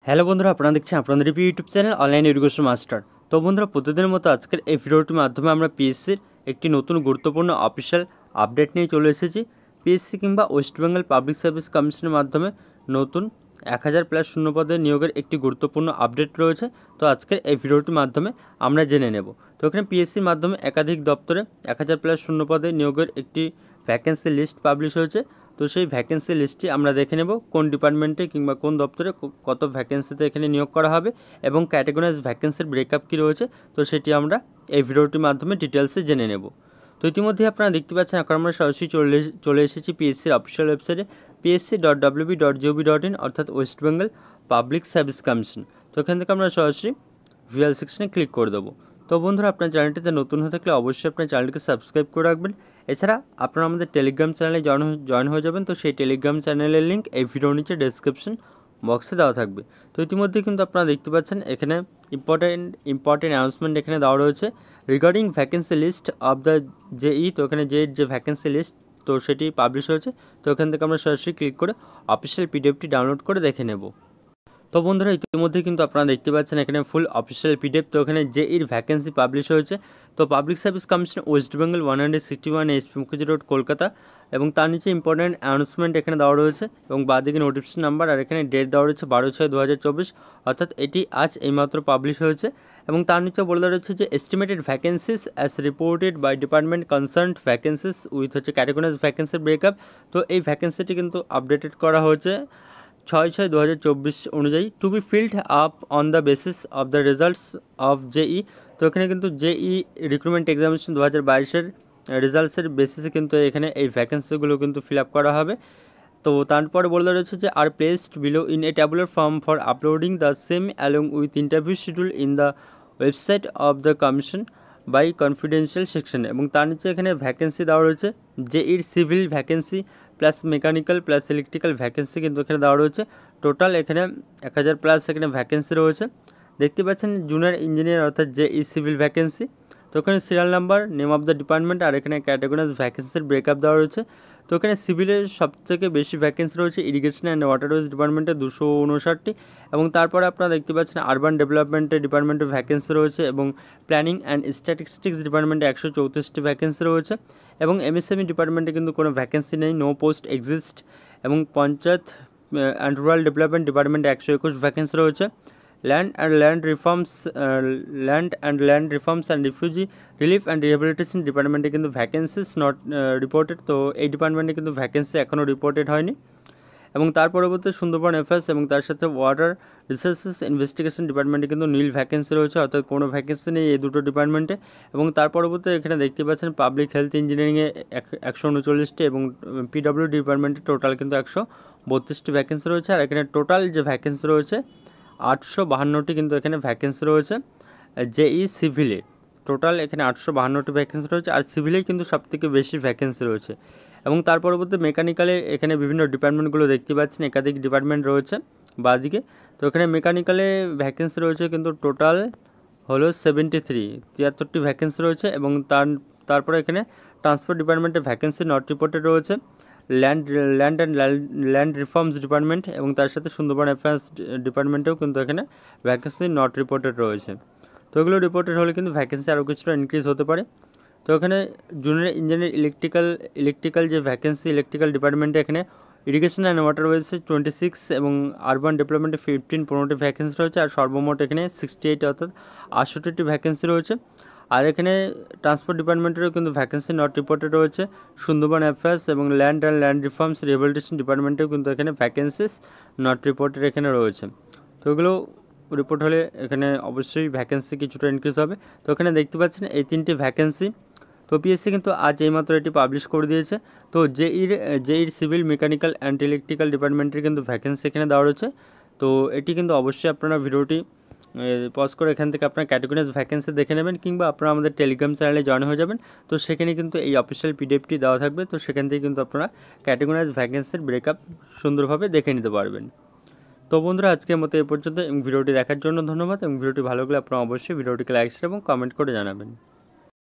Hello বন্ধুরা, আপনারা দেখছেন আপনাদের YouTube channel online education master. তো বন্ধুরা, প্রতিদিনের মতো আজকের এই ভিডিওটির মাধ্যমে আমরা পিএসসির একটি নতুন গুরুত্বপূর্ণ অফিসিয়াল আপডেট নিয়ে চলে এসেছি। পিএসসি কিংবা ওয়েস্ট বেঙ্গল পাবলিক সার্ভিস কমিশনের মাধ্যমে নতুন 1000+ শূন্যপদে নিয়োগের একটি গুরুত্বপূর্ণ আপডেট রয়েছে। তো আজকের এই ভিডিওটির মাধ্যমে আমরা জেনে নেব। তো এখানে পিএসসির মাধ্যমে একাধিক দপ্তরে 1000+ শূন্যপদে নিয়োগের একটি ভ্যাকেন্সি লিস্ট পাবলিশ হয়েছে। তো সেই ভ্যাকেন্সি লিস্টটি আমরা দেখে নেব কোন ডিপার্টমেন্টে কিংবা কোন দপ্তরে কত ভ্যাকেন্সিতে এখানে নিয়োগ করা হবে এবং ক্যাটাগরাইজ ভ্যাকেন্সির ব্রেকআপ কী রয়েছে, তো সেটি আমরা এই ভিডিওটির মাধ্যমে ডিটেলসে জেনে নেব। তো ইতিমধ্যে আপনারা দেখতে পাচ্ছেন এখন আমরা সরাসরি চলে এসেছি পিএসসির অফিসিয়াল ওয়েবসাইটে psc.wb.gov.in অর্থাৎ West Bengal public service commission. তো এখান থেকে আমরা সরাসরি ভিউয়াল সেকশনে ক্লিক করে দেবো। তো বন্ধুরা, আপনার চ্যানেলটিতে নতুন হয়ে থাকলে অবশ্যই আপনার চ্যানেলটিকে সাবস্ক্রাইব করে রাখবেন। এছাড়া আপনারা আমাদের টেলিগ্রাম চ্যানেলে জয়েন হয়ে যাবেন। তো সেই টেলিগ্রাম চ্যানেলের লিঙ্ক এই ভিডিওর নিচে ডেসক্রিপশন বক্সে দেওয়া থাকবে। তো ইতিমধ্যে কিন্তু আপনারা দেখতে পাচ্ছেন এখানে ইম্পর্টেন্ট অ্যানাউন্সমেন্ট এখানে দেওয়া রয়েছে regarding vacancy list of the JE. তো এখানে যে ভ্যাকেন্সি লিস্ট তো সেটি পাবলিশ হয়েছে। তো এখান থেকে আমরা সরাসরি ক্লিক করে অফিসিয়াল পিডিএফটি ডাউনলোড করে দেখে নেব। তো বন্ধুরা, ইতিমধ্যে কিন্তু আপনারা দেখতে পাচ্ছেন এখানে ফুল অফিসিয়াল পিডিএফ। তো এখানে জেইর ভ্যাকেন্সি পাবলিশ হয়েছে। তো public service commission West Bengal 161 SP Mukherjee road Kolkata, এবং তার নিচে ইম্পর্টেন্ট অ্যানাউন্সমেন্ট এখানে দেওয়া রয়েছে এবং বাদিকে নোটিফিকেশন নাম্বার আর এখানে ডেট দেওয়া রয়েছে 12/6/2024, অর্থাৎ এটি আজ এইমাত্র পাবলিশ হয়েছে। এবং তার নিচে বলে দেওয়া রয়েছে যে estimated vacancies as reported by department concerned vacancies with categorize ভ্যাকেন্সির ব্রেকআপ। তো এই ভ্যাকেন্সিটি কিন্তু আপডেটেড করা হয়েছে 6/6/2024 অনুযায়ী, to be filled up on the basis of the results of JE. তো এখানে কিন্তু জেই রিক্রুটমেন্ট এক্সামিনেশন 2022-এর রেজাল্টসের বেসিসে কিন্তু এখানে এই ভ্যাকেন্সিগুলো কিন্তু ফিল আপ করা হবে। তো তারপরে বলে রয়েছে যে আর placed below in a tabular form for uploading the same along with interview schedule in the website of the commission by confidential section. এবং তার নিচে এখানে ভ্যাকেন্সি দেওয়া রয়েছে জেইর civil vacancy plus mechanical plus electrical vacancy কিন্তু এখানে দেওয়া রয়েছে। টোটাল এখানে 1000+ এখানে ভ্যাকেন্সি রয়েছে। দেখতে পাচ্ছেন জুনিয়র ইঞ্জিনিয়ার অর্থাৎ জেই সিভিল ভ্যাকেন্সি। তো এখানে serial number, name of the department আর এখানে ক্যাটাগরাইজ ভ্যাকেন্সির ব্রেকআপ দেওয়া রয়েছে। তো এখানে সিভিলের সবথেকে বেশি ভ্যাকেন্সি রয়েছে ইরিগেশন অ্যান্ড ওয়াটারওয়েজ ডিপার্টমেন্টে 259টি, এবং তারপরে আপনারা দেখতে পাচ্ছেন আরবান ডেভেলপমেন্টের ডিপার্টমেন্টে ভ্যাকেন্সি রয়েছে, এবং প্ল্যানিং অ্যান্ড স্ট্যাটিস্টিক্স ডিপার্টমেন্টে 134টি ভ্যাকেন্সি রয়েছে, এবং এমএসএমই ডিপার্টমেন্টে কিন্তু কোনো ভ্যাকেন্সি নেই, নো পোস্ট এক্সিস্ট, এবং পঞ্চায়েত অ্যান্ড রুরাল ডেভেলপমেন্ট ডিপার্টমেন্টে 121 ভ্যাকেন্সি রয়েছে। Land and refugee relief and rehabilitation ডিপার্টমেন্টে কিন্তু ভ্যাকেন্সিস নট রিপোর্টেড। তো এই ডিপার্টমেন্টে কিন্তু ভ্যাকেন্সি এখনও রিপোর্টেড হয়নি। এবং তার পরবর্তী সুন্দরবন অ্যাফেয়ার্স এবং তার সাথে ওয়াটার রিসোর্সেস ইনভেস্টিগেশন ডিপার্টমেন্টে কিন্তু নীল ভ্যাকেন্সি রয়েছে, অর্থাৎ কোনো ভ্যাকেন্সি নেই এই দুটো ডিপার্টমেন্টে। এবং তার পরবর্তী এখানে দেখতে পাচ্ছেন পাবলিক হেলথ ইঞ্জিনিয়ারিংয়ে 139টি, এবং পিডব্লিউ ডিপার্টমেন্টে টোটাল কিন্তু 132টি ভ্যাকেন্সি রয়েছে। আর এখানে টোটাল যে ভ্যাকেন্সি রয়েছে 852টি কিন্তু এখানে ভ্যাকেন্সি রয়েছে জেই সিভিলে। টোটাল এখানে 852টি ভ্যাকেন্সি রয়েছে, আর সিভিলেই কিন্তু সবথেকে বেশি ভ্যাকেন্সি রয়েছে। এবং তার পরবর্তী মেকানিক্যালে এখানে বিভিন্ন ডিপার্টমেন্টগুলো দেখতে পাচ্ছেন, একাধিক ডিপার্টমেন্ট রয়েছে বাদিকে। তো এখানে মেকানিক্যালে ভ্যাকেন্সি রয়েছে কিন্তু টোটাল হলো 73টি ভ্যাকেন্সি রয়েছে। এবং তারপরে এখানে ট্রান্সপোর্ট ডিপার্টমেন্টে ভ্যাকেন্সি নট রিপোর্টেড রয়েছে, ল্যান্ড রিফর্মস ডিপার্টমেন্ট এবং তার সাথে সুন্দরবন অ্যাফেয়ার্স ডিপার্টমেন্টেও কিন্তু এখানে ভ্যাকেন্সি নট রিপোর্টেড রয়েছে। তো এগুলো রিপোর্টেড হলে কিন্তু ভ্যাকেন্সি আরও কিছুটা ইনক্রিজ হতে পারে। তো এখানে জুনিয়র ইঞ্জিনিয়ার ইলেকট্রিক্যাল যে ভ্যাকেন্সি ইলেকট্রিক্যাল ডিপার্টমেন্টে এখানে ইরিগেশন অ্যান্ড ওয়াটারওয়েজে 26 এবং আরবান ডেভেলপমেন্টে 15টি ভ্যাকেন্সি রয়েছে, আর সর্বমোট এখানে 68 অর্থাৎ 68টি ভ্যাকেন্সি রয়েছে। আর এখানে ট্রান্সপোর্ট ডিপার্টমেন্টেরও কিন্তু ভ্যাকেন্সি নট রিপোর্টেড রয়েছে, সুন্দরবন অ্যাফেয়ার্স এবং ল্যান্ড রিফর্মস রিহ্যাবিলিটেশন ডিপার্টমেন্টেও কিন্তু এখানে ভ্যাকেন্সিস নট রিপোর্টেড এখানে রয়েছে। তো এগুলো রিপোর্ট হলে এখানে অবশ্যই ভ্যাকেন্সি কিছুটা ইনক্রিজ হবে। তো এখানে দেখতে পাচ্ছেন এই 3টি ভ্যাকেন্সি। তো পিএসসি কিন্তু আজ এইমাত্র এটি পাবলিশ করে দিয়েছে। তো জেইর সিভিল মেকানিক্যাল অ্যান্ড ইলেকট্রিক্যাল ডিপার্টমেন্টের কিন্তু ভ্যাকেন্সি এখানে দেওয়া রয়েছে। তো এটি কিন্তু অবশ্যই আপনারা ভিডিওটি পজ করে এখান থেকে আপনার ক্যাটাগরাইজ ভ্যাকেন্সি দেখে নেবেন, কিংবা আপনারা আমাদের টেলিগ্রাম চ্যানেলে জয়েন হয়ে যাবেন। তো সেখানে কিন্তু এই অফিসিয়াল পিডিএফটি দেওয়া থাকবে। তো সেখান থেকে কিন্তু আপনারা ক্যাটাগরাইজ ভ্যাকেন্সির ব্রেকআপ সুন্দরভাবে দেখে নিতে পারবেন। তো বন্ধুরা, আজকের মতো এই পর্যন্ত, এবং ভিডিওটি দেখার জন্য ধন্যবাদ। এবং ভিডিওটি ভালো লাগলে আপনারা অবশ্যই ভিডিওটিকে লাইক এবং কমেন্ট করে জানাবেন।